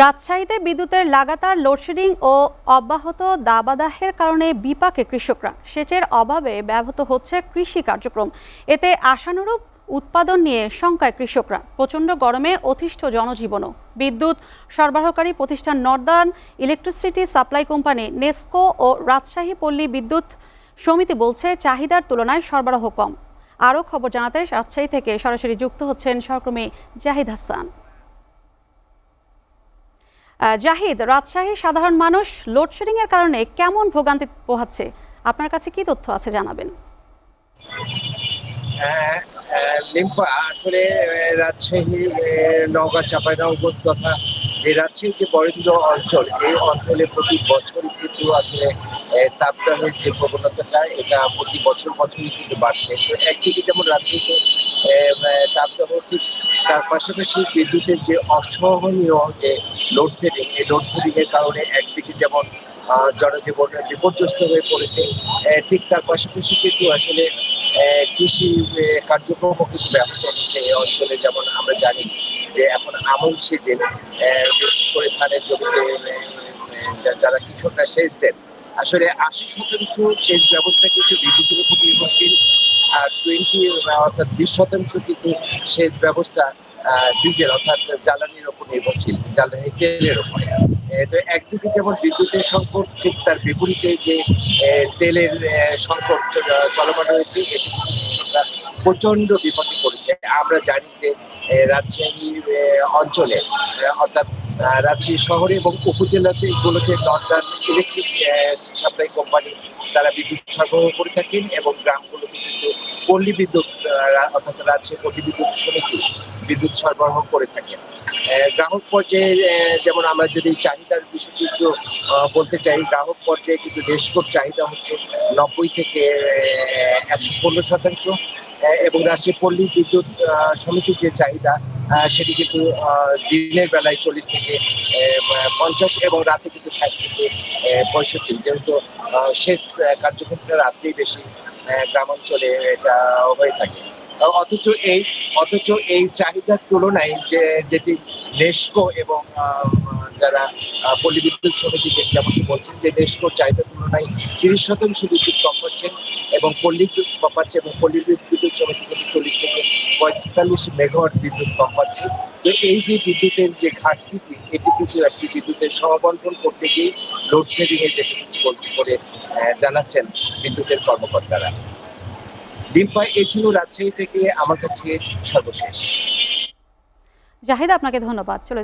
রাজশাহীতে বিদ্যুতের লাগাতার লোডশেডিং ও অব্যাহত দাবদাহের কারণে বিপাকে কৃষকরা। সেচের অভাবে ব্যাহত হচ্ছে কৃষি কার্যক্রম। এতে আশানুরূপ উৎপাদন নিয়ে শঙ্কায় কৃষকরা। প্রচণ্ড গরমে অতিষ্ঠ জনজীবনও। বিদ্যুৎ সরবরাহকারী প্রতিষ্ঠান northern electricity supply company NESCO ও রাজশাহী পল্লী বিদ্যুৎ সমিতি বলছে চাহিদার তুলনায় সরবরাহ কম। আরও খবর জানাতে রাজশাহী থেকে সরাসরি যুক্ত হচ্ছেন সহকর্মী জাহিদ হাসান। জাহিদ, রাজশাহীর সাধারণ মানুষ লোডশেডিং এর কারণে কেমন ভোগান্তি পোহাচ্ছে, আপনার কাছে কি তথ্য আছে জানাবেন। লিম্পা, আসলে রাজশাহী নওগাঁ চাঁপাইনবাবগঞ্জ তথা যে রাজশাহী যে বরেন্দ্র অঞ্চল, এই অঞ্চলে প্রতি বছর কিন্তু আসলে তাপদাহের যে প্রবণতাটা এটা প্রতি বছরই কিন্তু বাড়ছে। তো একদিকে যেমন রাজশাহীতে তাপদাহ, ঠিক তার পাশাপাশি বিদ্যুতের যে অসহনীয় যে লোডশেডিং, এই লোডশেডিং এর কারণে একদিকে যেমন জনজীবন বিপর্যস্ত হয়ে পড়েছে, ঠিক তার পাশাপাশি কিন্তু আসলে কৃষি কার্যক্রমও কিছু ব্যাহত হচ্ছে এই অঞ্চলে। যেমন আমরা জানি যে এখন আমন সিজন, বিশেষ করে ধানের জমিতে যারা কৃষকরা সেচ দেন, আসলে 80% সেচ ব্যবস্থা কিন্তু বিদ্যুতের উপর নির্ভরশীল, আর 20 কিন্তু সেচ ব্যবস্থা ডিজেল অর্থাৎ জ্বালানির উপর নির্ভরশীল, জ্বালানি তেলের উপরে। তো একদিকে যেমন বিদ্যুতের সংকট, ঠিক তার বিপরীতে যে তেলের সংকট চলমান রয়েছে, এটি কৃষকরা প্রচন্ড বিপদে পড়েছে। আমরা জানি যে রাজশাহী অঞ্চলে অর্থাৎ রাজশাহী শহরে এবং উপজেলাতে গুলোতে নর্দার্ন ইলেকট্রিক সাপ্লাই কোম্পানি তারা বিদ্যুৎ সরবরাহ করে থাকেন, এবং গ্রামগুলোতে কিন্তু পল্লী বিদ্যুৎ অর্থাৎ রাজশাহী পল্লী বিদ্যুৎ সমিতি বিদ্যুৎ সরবরাহ করে থাকেন। গ্রাহক পর্যায়ে যেমন আমরা যদি চাহিদার বিষয়টি একটু বলতে চাই, গ্রাহক পর্যায়ে কিন্তু নেসকোর চাহিদা হচ্ছে 90 থেকে 115%, এবং রাজশাহী পল্লী বিদ্যুৎ সমিতির যে চাহিদা সেটি কিন্তু দিনের বেলায় 40 থেকে 50 এবং রাতে কিন্তু 60 থেকে 65, যেহেতু সেচ কার্যক্রমটা রাত্রেই বেশি গ্রামাঞ্চলে এটা হয়ে থাকে। অথচ এই চাহিদার তুলনায় যেটি নেসকো এবং যারা পল্লী বিদ্যুৎ সমিতি যেমন বলছেন যে নেসকোর চাহিদার তুলনায় 30% বিদ্যুৎ কম পাচ্ছেন, এবং পল্লী বিদ্যুৎ কম পাচ্ছে, এবং পল্লী বিদ্যুৎ সমিতি কিন্তু 40 থেকে 45 মেগাওয়াট বিদ্যুৎ কম পাচ্ছে। তো এই যে বিদ্যুতের যে ঘাটতিটি, এটি কিছু একটি বিদ্যুতের সহবন্টন করতে গিয়ে লোডশেডিং এর যেটি কিছু করে জানাচ্ছেন বিদ্যুতের কর্মকর্তারা। ডিম্পা, এই ছিল রাজশাহী থেকে আমার কাছে সর্বশেষ। জাহিদ, আপনাকে ধন্যবাদ। চলে